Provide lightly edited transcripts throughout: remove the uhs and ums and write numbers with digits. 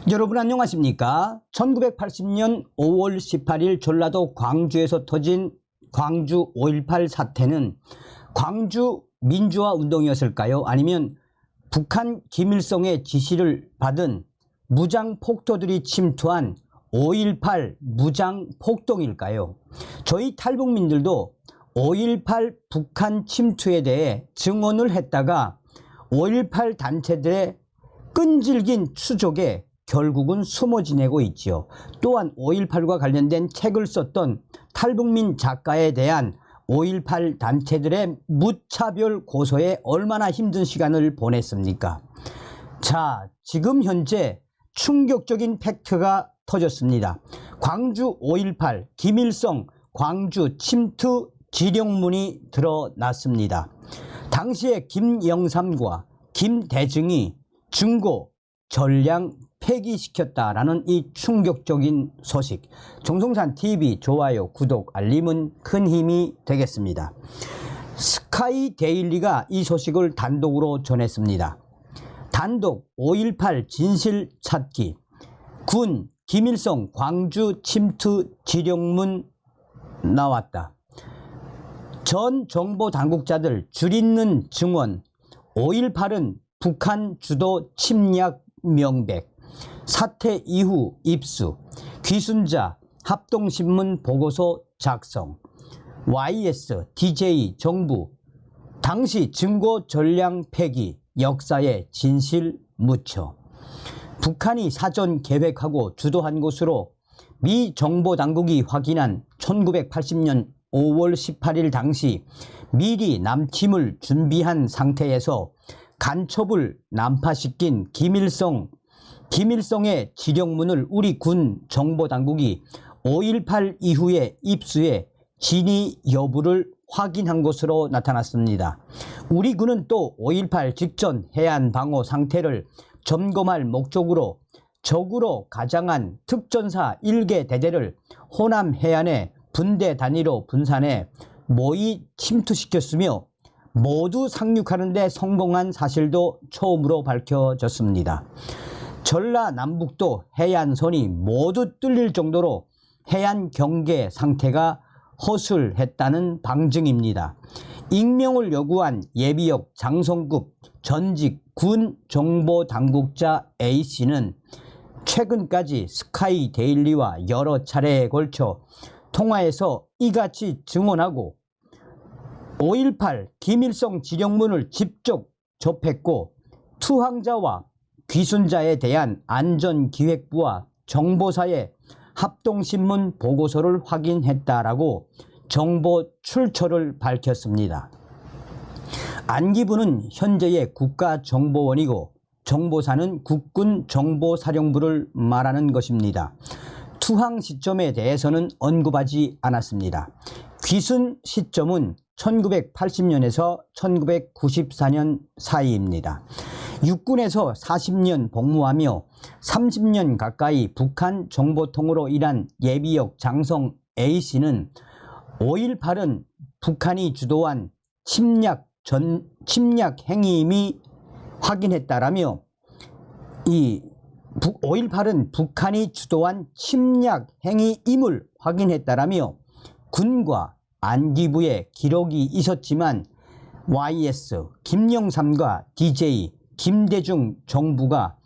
여러분 안녕하십니까? 1980년 5월 18일 전라도 광주에서 터진 광주 5.18 사태는 광주 민주화 운동이었을까요? 아니면 북한 김일성의 지시를 받은 무장 폭도들이 침투한 5.18 무장 폭동일까요? 저희 탈북민들도 5.18 북한 침투에 대해 증언을 했다가 5.18 단체들의 끈질긴 추적에 결국은 숨어 지내고 있지요. 또한 5.18과 관련된 책을 썼던 탈북민 작가에 대한 5.18 단체들의 무차별 고소에 얼마나 힘든 시간을 보냈습니까? 자, 지금 현재 충격적인 팩트가 터졌습니다. 광주 5.18 김일성 광주 침투 지령문이 드러났습니다. 당시에 김영삼과 김대중이 증거 전량 폐기시켰다라는 이 충격적인 소식. 정성산TV 좋아요, 구독, 알림은 큰 힘이 되겠습니다. 스카이데일리가 이 소식을 단독으로 전했습니다. 단독 5.18 진실 찾기, 군 김일성 광주 침투 지령문 나왔다. 전 정보 당국자들 줄있는 증언, 5.18은 북한 주도 침략 명백, 사태 이후 입수, 귀순자 합동신문 보고서 작성, YS, DJ, 정부, 당시 증거 전량 폐기, 역사의 진실 묻혀. 북한이 사전 계획하고 주도한 것으로 미 정보당국이 확인한 1980년 5월 18일 당시 미리 남침을 준비한 상태에서 간첩을 난파시킨 김일성의 지령문을 우리 군 정보당국이 5.18 이후에 입수해 진위 여부를 확인한 것으로 나타났습니다. 우리 군은 또 5.18 직전 해안 방어 상태를 점검할 목적으로 적으로 가장한 특전사 1개 대대를 호남 해안에 분대 단위로 분산해 모의 침투시켰으며 모두 상륙하는 데 성공한 사실도 처음으로 밝혀졌습니다. 전라남북도 해안선이 모두 뚫릴 정도로 해안 경계 상태가 허술했다는 방증입니다. 익명을 요구한 예비역 장성급 전직 군 정보당국자 A씨는 최근까지 스카이데일리와 여러 차례에 걸쳐 통화에서 이같이 증언하고 5.18 김일성 지령문을 직접 접했고 투항자와 귀순자에 대한 안전기획부와 정보사의 합동신문 보고서를 확인했다라고 정보 출처를 밝혔습니다. 안기부는 현재의 국가정보원이고 정보사는 국군정보사령부를 말하는 것입니다. 투항 시점에 대해서는 언급하지 않았습니다. 귀순 시점은 1980년에서 1994년 사이입니다. 육군에서 40년 복무하며 30년 가까이 북한 정보통으로 일한 예비역 장성 A씨는 5.18은 북한이 주도한 침략 행위임이 확인했다라며 5.18은 북한이 주도한 침략 행위임을 확인했다라며 군과 안기부에 기록이 있었지만 YS, 김영삼과 DJ, 김대중 정부가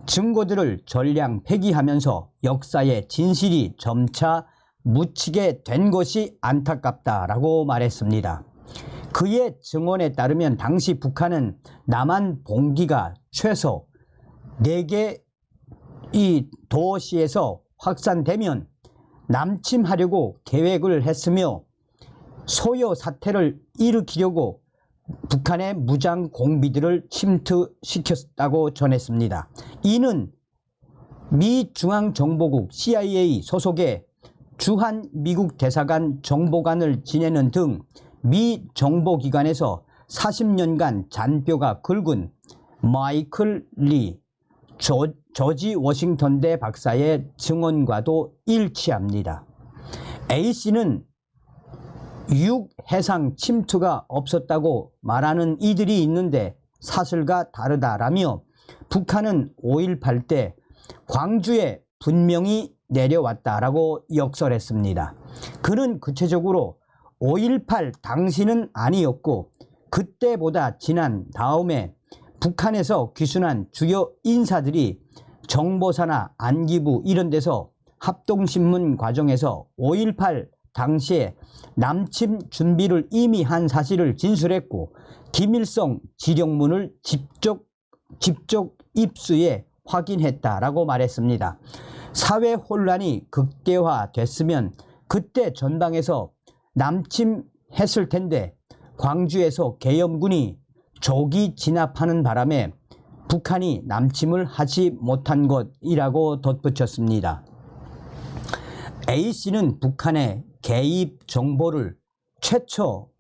증거들을 전량 폐기하면서 역사의 진실이 점차 묻히게 된 것이 안타깝다라고 말했습니다. 그의 증언에 따르면 당시 북한은 남한 봉기가 최소 4개 이 도시에서 확산되면 남침하려고 계획을 했으며 소요 사태를 일으키려고 북한의 무장 공비들을 침투시켰다고 전했습니다. 이는 미 중앙정보국 CIA 소속의 주한 미국 대사관 정보관을 지내는 등 미 정보기관에서 40년간 잔뼈가 굵은 마이클 리, 조지 워싱턴대 박사의 증언과도 일치합니다. A씨는 육해상 침투가 없었다고 말하는 이들이 있는데 사실과 다르다라며 북한은 5.18 때 광주에 분명히 내려왔다라고 역설했습니다. 그는 구체적으로 5.18 당시는 아니었고 그때보다 지난 다음에 북한에서 귀순한 주요 인사들이 정보사나 안기부 이런 데서 합동신문 과정에서 5.18 당시에 남침 준비를 이미 한 사실을 진술했고 김일성 지령문을 직접 입수해 확인했다라고 말했습니다. 사회 혼란이 극대화됐으면 그때 전방에서 남침했을 텐데 광주에서 계엄군이 조기 진압하는 바람에 북한이 남침을 하지 못한 것이라고 덧붙였습니다. A씨는 북한의 개입 정보를 최초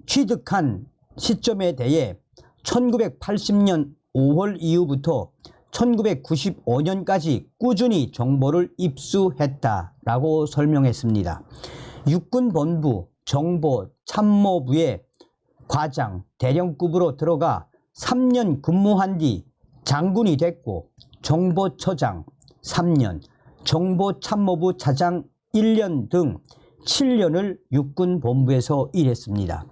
취득한 시점에 대해 1980년 5월 이후부터 1995년까지 꾸준히 정보를 입수했다라고 설명했습니다. 육군본부 정보참모부의 과장, 대령급으로 들어가 3년 근무한 뒤 장군이 됐고 정보처장 3년, 정보참모부 차장 1년 등 7년을 육군본부에서 일했습니다.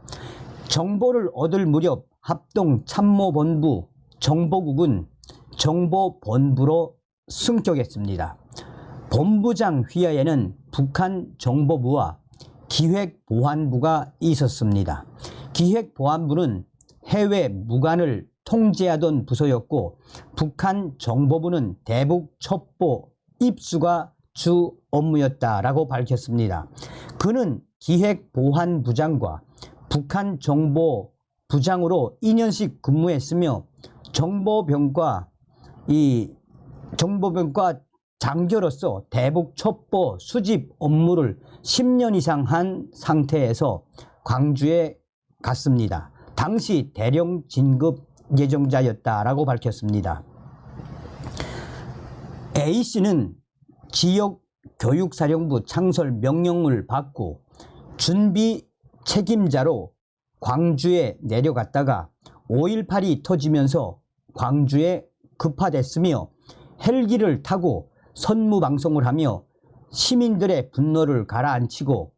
정보를 얻을 무렵 합동참모본부 정보국은 정보본부로 승격했습니다. 본부장 휘하에는 북한 정보부와 기획보안부가 있었습니다. 기획보안부는 해외 무관을 통제하던 부서였고 북한 정보부는 대북 첩보 입수가 주 업무였다라고 밝혔습니다. 그는 기획보안부장과 북한 정보부장으로 2년씩 근무했으며 정보병과 장교로서 대북 첩보 수집 업무를 10년 이상 한 상태에서 광주에 갔습니다. 당시 대령 진급 예정자였다라고 밝혔습니다. A씨는 지역 교육사령부 창설 명령을 받고 준비 책임자로 광주에 내려갔다가 5.18이 터지면서 광주에 급파됐으며 헬기를 타고 선무방송을 하며 시민들의 분노를 가라앉히고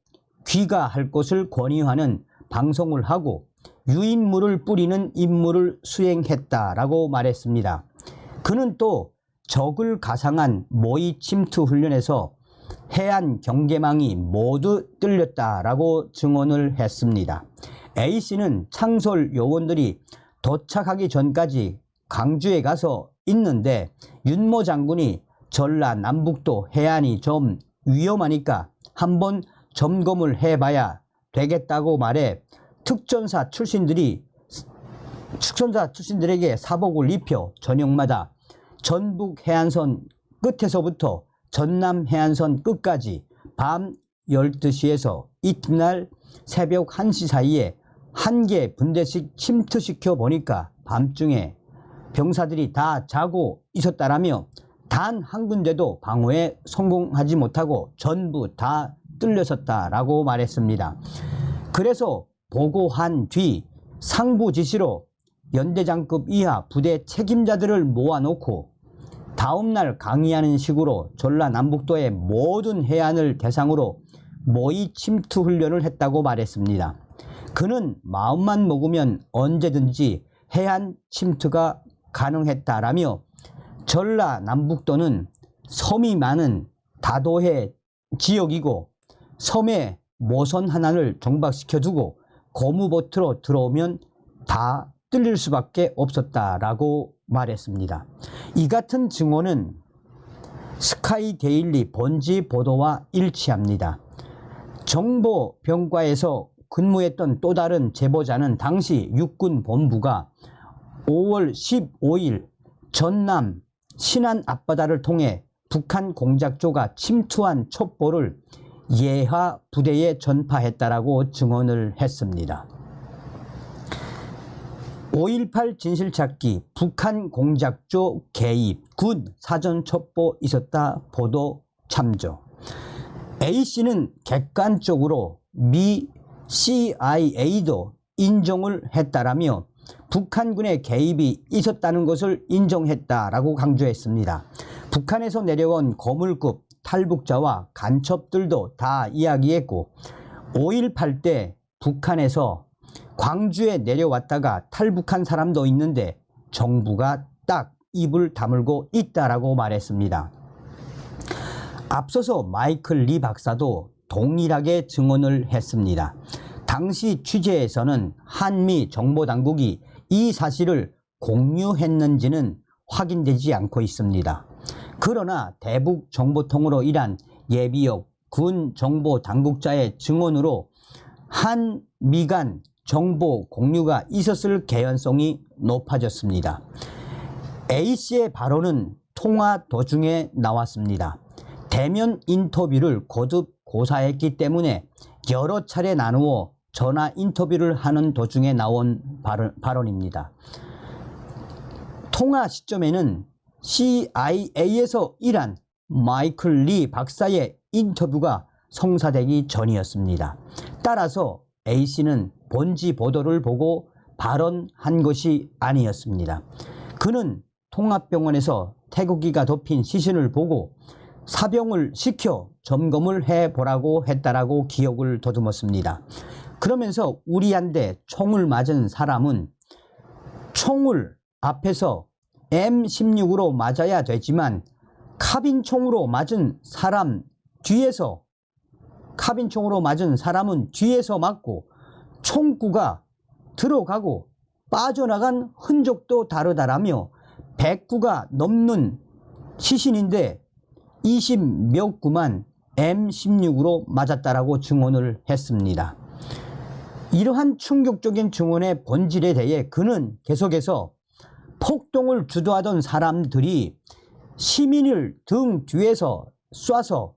귀가할 것을 권유하는 방송을 하고 유인물을 뿌리는 임무를 수행했다라고 말했습니다. 그는 또 적을 가상한 모의 침투 훈련에서 해안 경계망이 모두 뚫렸다라고 증언을 했습니다. A씨는 창설 요원들이 도착하기 전까지 광주에 가서 있는데 윤모 장군이 전라남북도 해안이 좀 위험하니까 한번 점검을 해봐야 되겠다고 말해 특전사 출신들에게 사복을 입혀 저녁마다 전북 해안선 끝에서부터 전남 해안선 끝까지 밤 12시에서 이튿날 새벽 1시 사이에 한 개 분대씩 침투시켜 보니까 밤중에 병사들이 다 자고 있었다라며 단 한 군데도 방어에 성공하지 못하고 전부 다 뚫렸었다라고 말했습니다. 그래서 보고한 뒤 상부 지시로 연대장급 이하 부대 책임자들을 모아놓고 다음날 강의하는 식으로 전라남북도의 모든 해안을 대상으로 모의 침투 훈련을 했다고 말했습니다. 그는 마음만 먹으면 언제든지 해안 침투가 가능했다라며 전라남북도는 섬이 많은 다도해 지역이고 섬에 모선 하나를 정박시켜두고 고무보트로 들어오면 다 뚫릴 수밖에 없었다라고 말했습니다. 이 같은 증언은 스카이데일리 본지 보도와 일치합니다. 정보병과에서 근무했던 또 다른 제보자는 당시 육군본부가 5월 15일 전남 신안 앞바다를 통해 북한 공작조가 침투한 첩보를 예하 부대에 전파했다라고 증언을 했습니다. 5.18 진실찾기 북한 공작조 개입 군 사전 첩보 있었다 보도 참조. A씨는 객관적으로 미 CIA도 인정을 했다라며 북한군의 개입이 있었다는 것을 인정했다라고 강조했습니다. 북한에서 내려온 거물급 탈북자와 간첩들도 다 이야기했고 5.18 때 북한에서 광주에 내려왔다가 탈북한 사람도 있는데 정부가 딱 입을 다물고 있다라고 말했습니다. 앞서서 마이클 리 박사도 동일하게 증언을 했습니다. 당시 취재에서는 한미 정보당국이 이 사실을 공유했는지는 확인되지 않고 있습니다. 그러나 대북 정보통으로 일한 예비역 군 정보당국자의 증언으로 한미 간 정보 공유가 있었을 개연성이 높아졌습니다. A씨의 발언은 통화 도중에 나왔습니다. 대면 인터뷰를 거듭 고사했기 때문에 여러 차례 나누어 전화 인터뷰를 하는 도중에 나온 발언입니다. 통화 시점에는 CIA에서 일한 마이클 리 박사의 인터뷰가 성사되기 전이었습니다. 따라서 A씨는 본지 보도를 보고 발언한 것이 아니었습니다. 그는 통합병원에서 태극기가 덮인 시신을 보고 사병을 시켜 점검을 해보라고 했다라고 기억을 더듬었습니다. 그러면서 우리한테 총을 맞은 사람은 총을 앞에서 M16으로 맞아야 되지만 카빈총으로 맞은 사람은 뒤에서 맞고 총구가 들어가고 빠져나간 흔적도 다르다라며 100구가 넘는 시신인데 20몇 구만 M16으로 맞았다라고 증언을 했습니다. 이러한 충격적인 증언의 본질에 대해 그는 계속해서 폭동을 주도하던 사람들이 시민을 등 뒤에서 쏴서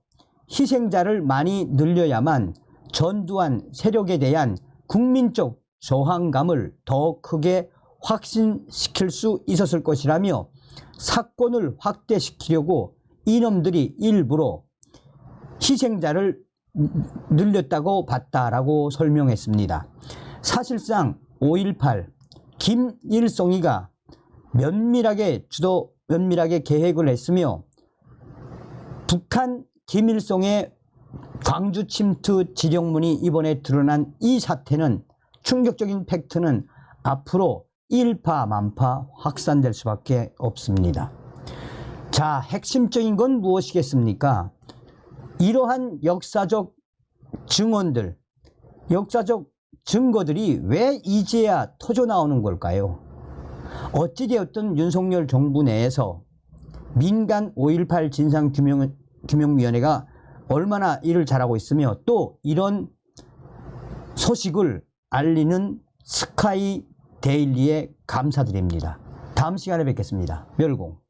희생자를 많이 늘려야만 전두환 세력에 대한 국민적 저항감을 더 크게 확신시킬 수 있었을 것이라며 사건을 확대시키려고 이놈들이 일부러 희생자를 늘렸다고 봤다라고 설명했습니다. 사실상 5.18 김일성이가 면밀하게 계획을 했으며 북한 김일성의 광주 침투 지령문이 이번에 드러난 이 사태는 충격적인 팩트는 앞으로 일파만파 확산될 수밖에 없습니다. 자, 핵심적인 건 무엇이겠습니까? 이러한 역사적 증언들, 역사적 증거들이 왜 이제야 터져 나오는 걸까요? 어찌되었든 윤석열 정부 내에서 민간 5.18 진상규명위원회가 얼마나 일을 잘하고 있으며 또 이런 소식을 알리는 스카이 데일리에 감사드립니다. 다음 시간에 뵙겠습니다. 멸공.